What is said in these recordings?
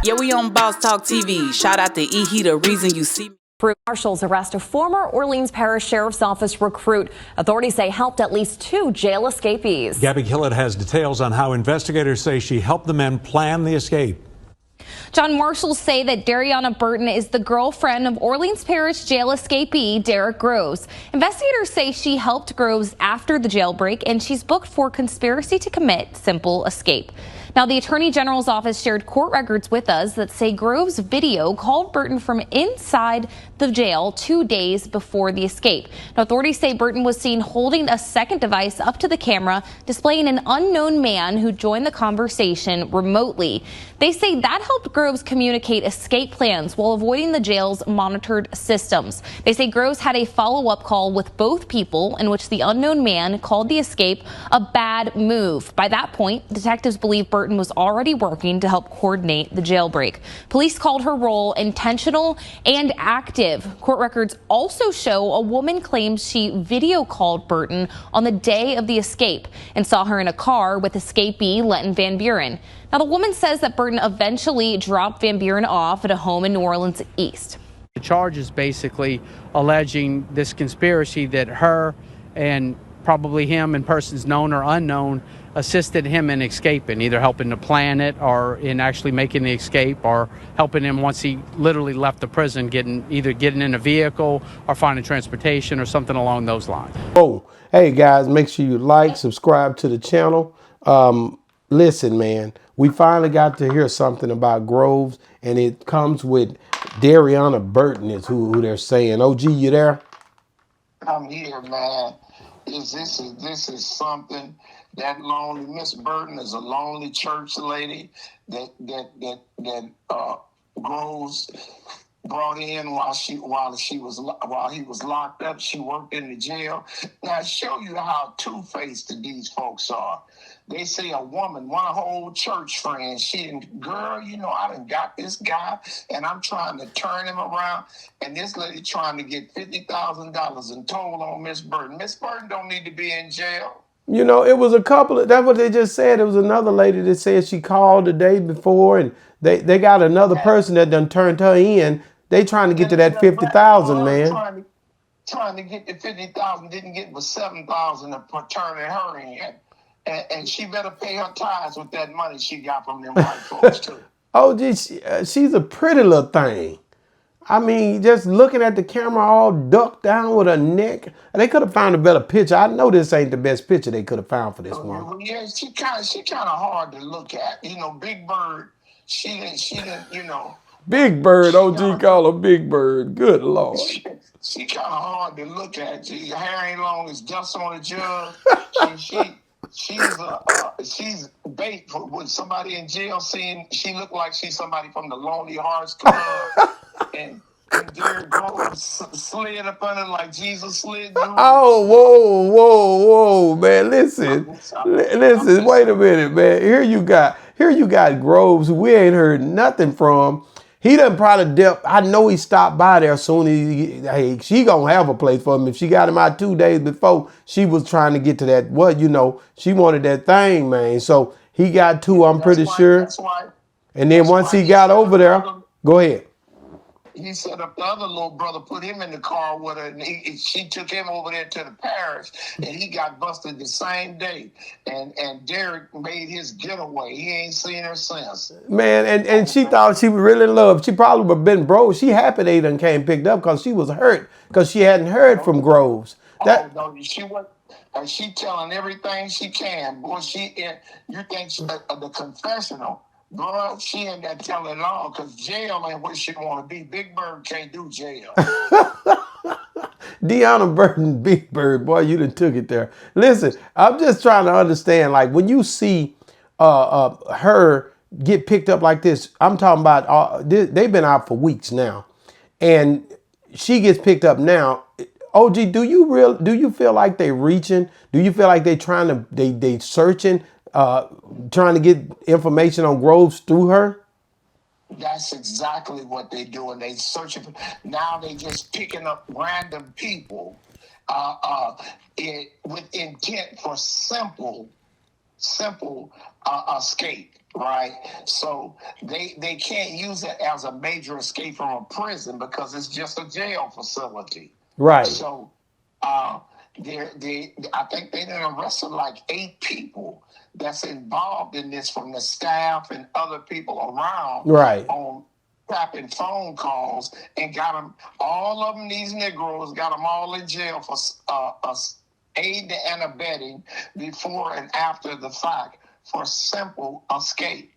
Yeah, we on Boss Talk TV. Shout out to E. He the reason you see me. Marshals arrest a former Orleans Parish Sheriff's Office recruit. Authorities say helped at least 2 jail escapees. Gabby Killett has details on how investigators say she helped the men plan the escape. John, marshals say that Dariana Burton is the girlfriend of Orleans Parish jail escapee Derrik Groves. Investigators say she helped Groves after the jailbreak, and she's booked for conspiracy to commit simple escape. Now, the Attorney General's office shared court records with us that say Groves' video called Burton from inside the jail 2 days before the escape. Now, authorities say Burton was seen holding a second device up to the camera, displaying an unknown man who joined the conversation remotely. They say that helped Groves communicate escape plans while avoiding the jail's monitored systems. They say Groves had a follow-up call with both people in which the unknown man called the escape a bad move. By that point, detectives believe Burton was already working to help coordinate the jailbreak. Police called her role intentional and active. Court records also show a woman claims she video called Burton on the day of the escape and saw her in a car with escapee Lenton Van Buren. Now, the woman says that Burton eventually dropped Van Buren off at a home in New Orleans East. The charge is basically alleging this conspiracy that her and probably him and persons known or unknown assisted him in escaping, either helping to plan it or in actually making the escape or helping him once he literally left the prison, either getting in a vehicle or finding transportation or something along those lines. Oh, hey guys, make sure you like, subscribe to the channel. Listen, man, we finally got to hear something about Groves, and it comes with Dariana Burton is who they're saying. OG, you there? I'm here, man. This is something. That lonely Miss Burton is a lonely church lady that Groves brought in while he was locked up. She worked in the jail. Now I show you how two-faced these folks are. They say a woman, one of her old church friends, girl, I done got this guy and I'm trying to turn him around, and this lady trying to get $50,000 in total on Miss Burton. Miss Burton don't need to be in jail. It was a couple of, that's what they just said. It was another lady that said she called the day before, and they got another person that done turned her in. They trying to get to that 50,000, man. Trying to get the 50,000, didn't get but 7,000 for turning her in. And she better pay her tithes with that money she got from them white folks too. Oh, geez, she's a pretty little thing. I mean, just looking at the camera all ducked down with her neck. They could have found a better picture. I know this ain't the best picture they could have found for this one. Yeah, she kind of hard to look at. Big Bird, she didn't. Big Bird, OG call her Big Bird. Good Lord. She kind of hard to look at. Her hair ain't long as dust on a jug. She's bait for when somebody in jail seeing she look like she's somebody from the Lonely Hearts Club. And Derrik Groves slid up under like Jesus slid. Oh, whoa, man! Listen, wait a minute, man. Here you got Groves, who we ain't heard nothing from. He done probably dealt. I know he stopped by there soon. She gonna have a place for him if she got him out 2 days before. She was trying to get to that. Well, she wanted that thing, man. So he got 2. I'm pretty sure. That's why. And then once he got over there, go ahead. He set up the other little brother, put him in the car with her, and she took him over there to the parish, and he got busted the same day. And Derrik made his getaway. He ain't seen her since. Man, and she thought she really loved. She probably would have been broke. She happy they done came picked up because she was hurt because she hadn't heard from Groves. She telling everything she can. Boy, you think the confessional. Bro, she ain't got to tell it all because jail ain't where she want to be. Big Bird can't do jail. Deanna Burton, Big Bird, boy, you done took it there. Listen, I'm just trying to understand, like, when you see her get picked up like this, I'm talking about, they've been out for weeks now, and she gets picked up now. OG, do you feel like they reaching? Do you feel like they searching? Trying to get information on Groves through her? That's exactly what they do, and they searching for. Now they just picking up random people with intent for simple escape. right? So they can't use it as a major escape from a prison because it's just a jail facility. Right. So I think they done arrested like 8 people that's involved in this from the staff and other people around. Right. On tapping phone calls and got them, all of them, these Negroes, got them all in jail for aid and abetting before and after the fact for simple escape.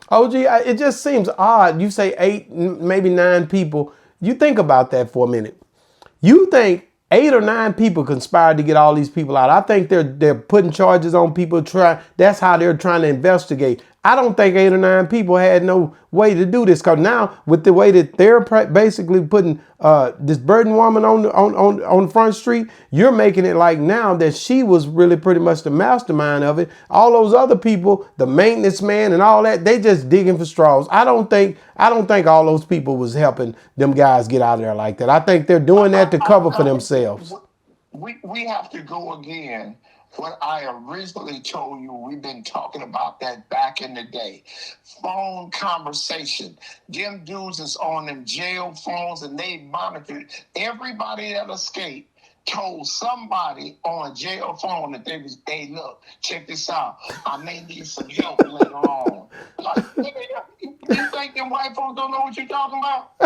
OG, it just seems odd. You say 8, maybe 9 people. You think about that for a minute. You think 8 or 9 people conspired to get all these people out. I think they're putting charges on people. That's how they're trying to investigate. I don't think 8 or 9 people had no way to do this, because now with the way that they're basically putting this Burton woman on Front Street, you're making it like now that she was really pretty much the mastermind of it. All those other people, the maintenance man and all that, they just digging for straws. I don't think all those people was helping them guys get out of there like that. I think they're doing that to cover for themselves. We have to go again. What I originally told you, we've been talking about that back in the day. Phone conversation. Them dudes is on them jail phones and they monitored. Everybody that escaped told somebody on a jail phone that they was, hey, look, check this out. I may need some help later on. Like, you think them white folks don't know what you're talking about?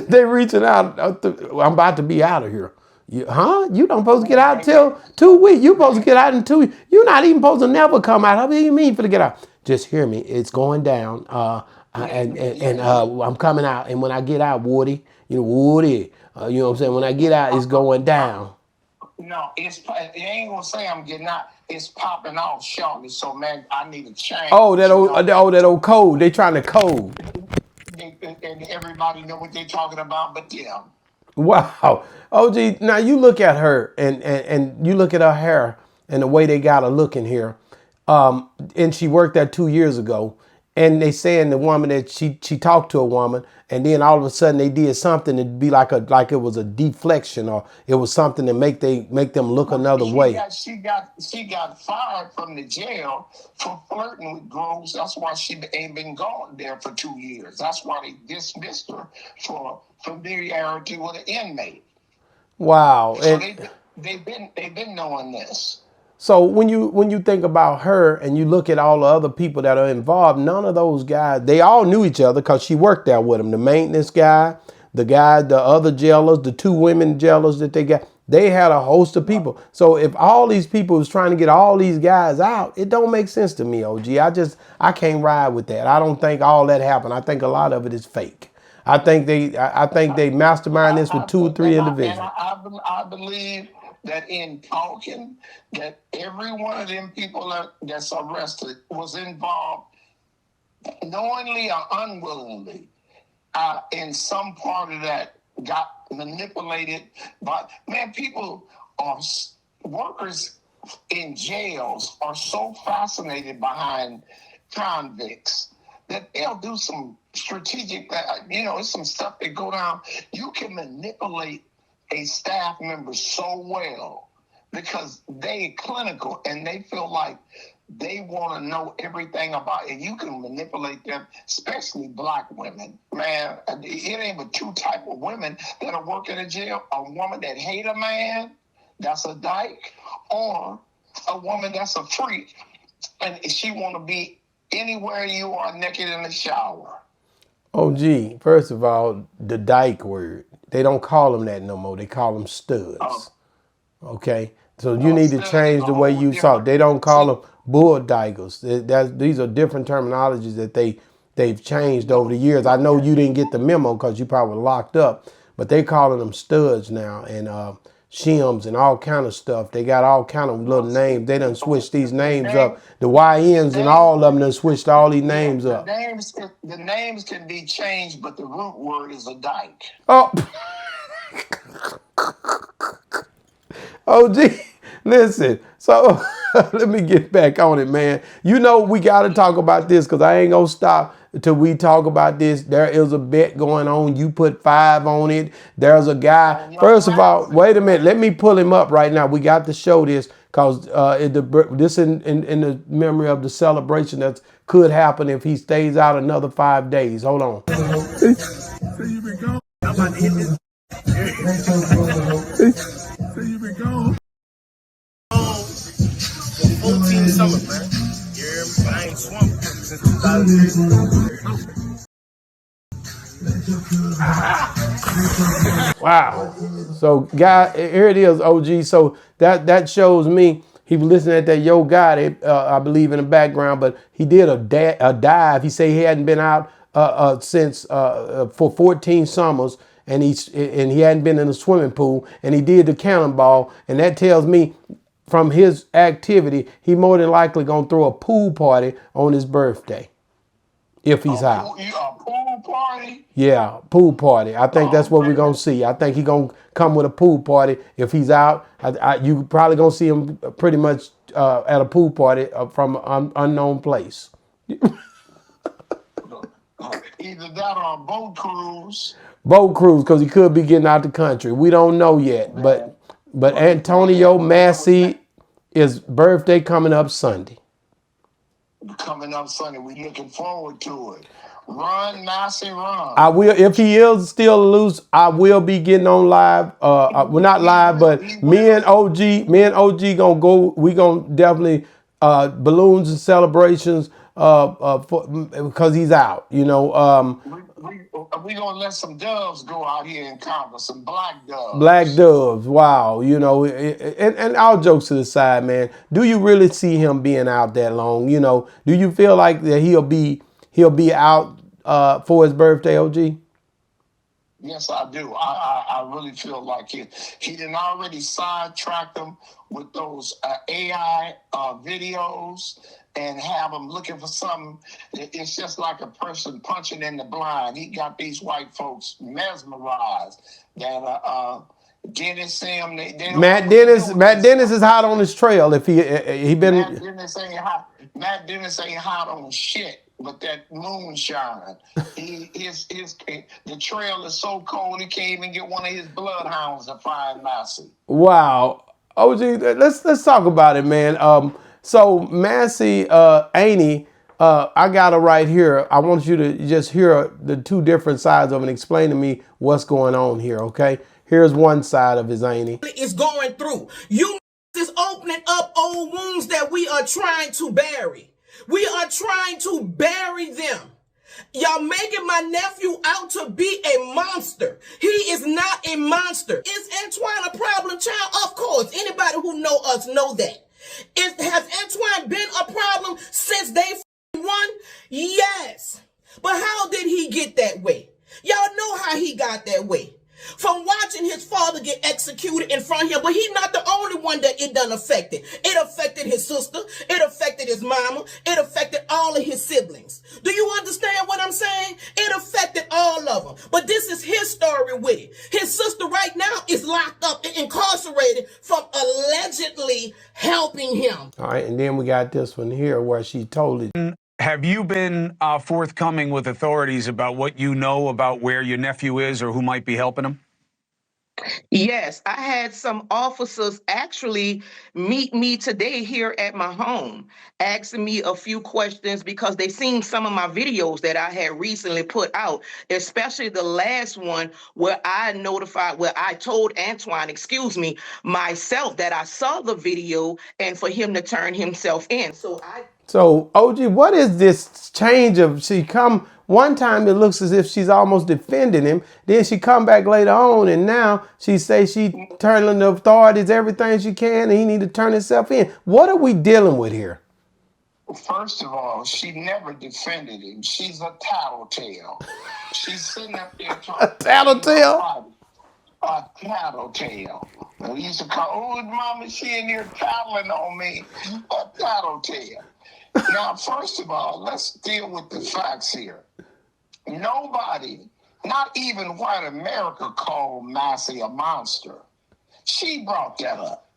They reaching out. I'm about to be out of here. You don't supposed to get out till 2 weeks. You supposed to get out in 2 weeks. You're not even supposed to never come out. How do you mean for to get out? Just hear me. It's going down. And I'm coming out. And when I get out, Woody, you know what I'm saying? When I get out, it's going down. No, it ain't gonna say I'm getting out. It's popping off shortly. So man, I need a change. Oh, that old code. They trying to code. And everybody know what they're talking about, but them. Wow. OG, now you look at her and you look at her hair and the way they got her looking here. And she worked there 2 years ago. And they saying the woman that she talked to a woman, and then all of a sudden they did something to be like it was a deflection, or it was something to make them look another way. She got fired from the jail for flirting with Groves. That's why she ain't been gone there for 2 years. That's why they dismissed her for familiarity with an inmate. Wow. So they've been knowing this. So when you think about her and you look at all the other people that are involved, none of those guys, they all knew each other because she worked there with them. The maintenance guy, the other jailers, the 2 women jailers that they got, they had a host of people. So if all these people was trying to get all these guys out, it don't make sense to me, OG. I can't ride with that. I don't think all that happened. I think a lot of it is fake. I think they mastermind this with 2 or 3 individuals. I believe that in talking, that every one of them people that's arrested was involved, knowingly or unwillingly, in some part of that, got manipulated. But man, workers in jails are so fascinated behind convicts that they'll do some strategic, it's some stuff that go down. You can manipulate a staff member so well because they clinical and they feel like they want to know everything about it. You can manipulate them, especially black women. Man, it ain't but 2 type of women that are working in jail. A woman that hate a man, that's a dyke, or a woman that's a freak and she want to be anywhere you are naked in the shower. Oh, gee, first of all, the dyke word, they don't call them that no more. They call them studs. Okay? So you need to change the way you saw it. They don't call them bull dykers. These are different terminologies that they've changed over the years. I know you didn't get the memo because you probably were locked up, but they calling them studs now, and shims and all kind of stuff. They got all kind of little names. They done switched these names up. The YNs and all of them done switched all these names up. The names can be changed, but the root word is a dyke. Oh. OG, listen. So let me get back on it, man. You know we got to talk about this because I ain't going to stop until we talk about this. There is a bet going on. You put 5 on it. There's a guy. First of all, wait a minute. Let me pull him up right now. We got to show this because this in the memory of the celebration that could happen if he stays out another 5 days. Hold on. So you been gone. I'm about to hit this. So you been gone. 14 summers, man. Yeah, I ain't swamped since 2003. Wow. So, guy, here it is, OG. So that shows me he was listening at that Yo Gotti, I believe, in the background, but he did a dive. He said he hadn't been out since for 14 summers, and he hadn't been in a swimming pool, and he did the cannonball, and that tells me from his activity, he more than likely gonna throw a pool party on his birthday. If he's out. A pool party? Yeah, pool party. I think that's what we're going to see. I think he's going to come with a pool party. If he's out, you probably going to see him pretty much at a pool party from an unknown place. Either that or a boat cruise. Boat cruise, because he could be getting out the country. We don't know yet. But Antonio Massey, his birthday coming up Sunday. Coming up Sunday. We're looking forward to it. Run, Massey, run. I will, if he is still loose, I will be getting on live. Well, not live, but me and OG gonna go. We gonna definitely balloons and celebrations because he's out. You know. We gonna let some doves go out here in Congress, some black doves. Black doves. Wow. You know, and all jokes to the side, man. Do you really see him being out that long? You know, do you feel like that he'll be out for his birthday, OG? Yes, I do. I really feel like he done already sidetracked them with those AI videos and have them looking for something. It's just like a person punching in the blind. He got these white folks mesmerized. That Dennis Sam. Matt Dennis is hot on his trail. If he been. Matt Dennis ain't hot on shit. But that moonshine, the trail is so cold he can't even get one of his bloodhounds to find Massey. Wow, OG, let's talk about it, man. So Massey, Annie, I got her right here. I want you to just hear the two different sides of it and explain to me what's going on here. Okay, here's one side of his Annie. It's going through. You is opening up old wounds that we are trying to bury. We are trying to bury them. Y'all making my nephew out to be a monster. He is not a monster. Is Antoine a problem child? Of course. Anybody who know us know that. Has Antoine been a problem since day one? Yes. But how did he get that way? Y'all know how he got that way. From watching his father get executed in front of him, but he's not the only one that it done affected. It affected his sister. It affected his mama. It affected all of his siblings. Do you understand what I'm saying? It affected all of them. But this is his story with it. His sister right now is locked up and incarcerated from allegedly helping him. All right, and then we got this one here where she told it. Have you been forthcoming with authorities about what you know about where your nephew is or who might be helping him? Yes, I had some officers actually meet me today here at my home, asking me a few questions because they seen some of my videos that I had recently put out, especially the last one where I told Antoine, myself that I saw the video and for him to turn himself in. So OG, what is this change of one time it looks as if she's almost defending him. Then she come back later on and now she say she turning the authorities everything she can and he need to turn himself in. What are we dealing with here? First of all, she never defended him. She's a tattletale. She's sitting up there talking. A tattletale? A tattletale. We used to call, oh, mama, she in here tattling on me. A tattletale. Now, first of all, let's deal with the facts here. Nobody, not even white America, called Massey a monster. She brought that up.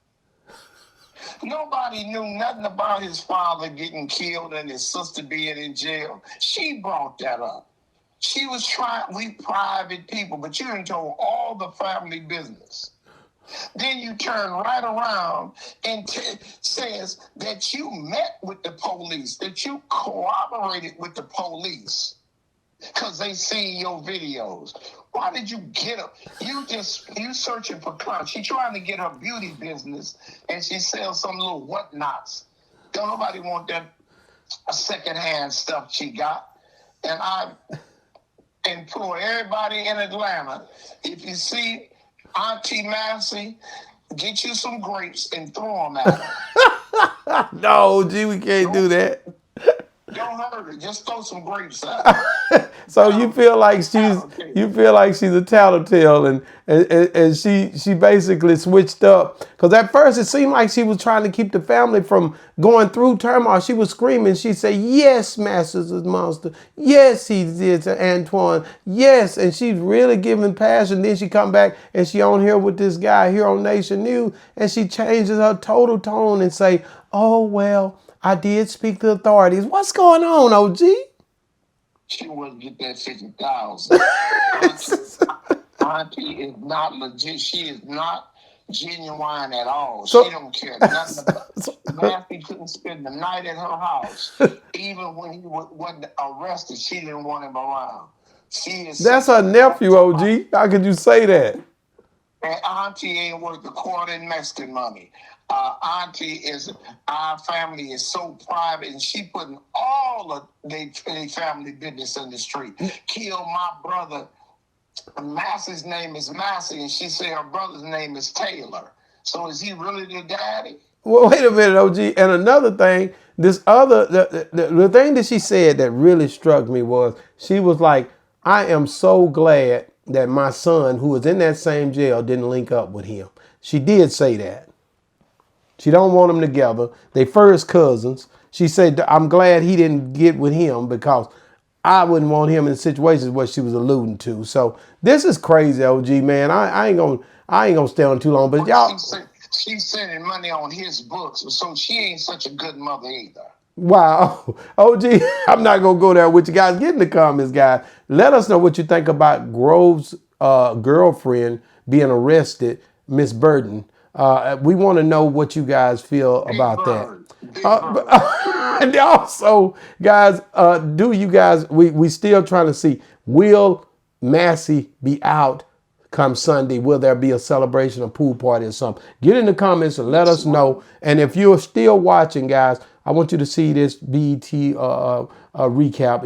Nobody knew nothing about his father getting killed and his sister being in jail. She brought that up. She was we private people, but you done told all the family business. Then you turn right around and says that you met with the police, that you cooperated with the police because they seen your videos. Why did you get up? You searching for clients. She trying to get her beauty business and she sells some little whatnots. Don't nobody want that secondhand stuff she got. And I implore everybody in Atlanta, if you see Auntie Massey, get you some grapes and throw them at her. No, G, we can't do that. Don't hurt her. Just throw some grapes at her. So you feel like she's a tattletale, and she basically switched up, because at first it seemed like she was trying to keep the family from going through turmoil. She was screaming. She said, "Yes, Master's a monster. Yes, he did to Antoine. Yes," and she's really giving passion. Then she come back and she on here with this guy here on Nation News, and she changes her total tone and say, "Oh well, I did speak to authorities." What's going on, OG? She wouldn't get that 50,000. Auntie is not legit. She is not genuine at all. She don't care nothing about it. Massey couldn't spend the night at her house. Even when he wasn't arrested, she didn't want him around. That's her nephew, OG. How could you say that? And Auntie ain't worth a quarter in Mexican money. Our family is so private, and she putting all of their family business in the street. Killed my brother. Massey's name is Massey, and she said her brother's name is Taylor. So is he really the daddy? Well, wait a minute, OG. And another thing, the thing that she said that really struck me was, she was like, "I am so glad that my son, who was in that same jail, didn't link up with him." She did say that. She don't want them together. They first cousins. She said, "I'm glad he didn't get with him, because I wouldn't want him in situations where she was alluding to." So this is crazy, OG, man. I ain't gonna stay on too long, but y'all. She's sending money on his books, so she ain't such a good mother either. Wow. OG, I'm not going to go there with you guys. Get in the comments, guys. Let us know what you think about Grove's girlfriend being arrested, Miss Burton. We want to know what you guys feel about that. And also, guys, we still trying to see, will Massey be out come Sunday? Will there be a celebration, a pool party or something? Get in the comments and let us know. And if you're still watching, guys, I want you to see this BET recap.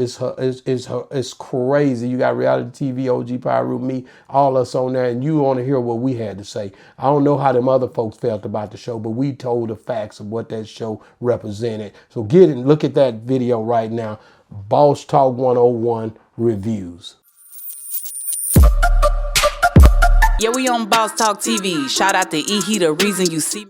It's crazy. You got reality TV, OG Pyro, me, all us on there, and you want to hear what we had to say. I don't know how them other folks felt about the show, but we told the facts of what that show represented. So get in, look at that video right now. Boss Talk 101 reviews. Yeah, we on Boss Talk TV. Shout out to E. He the reason you see me.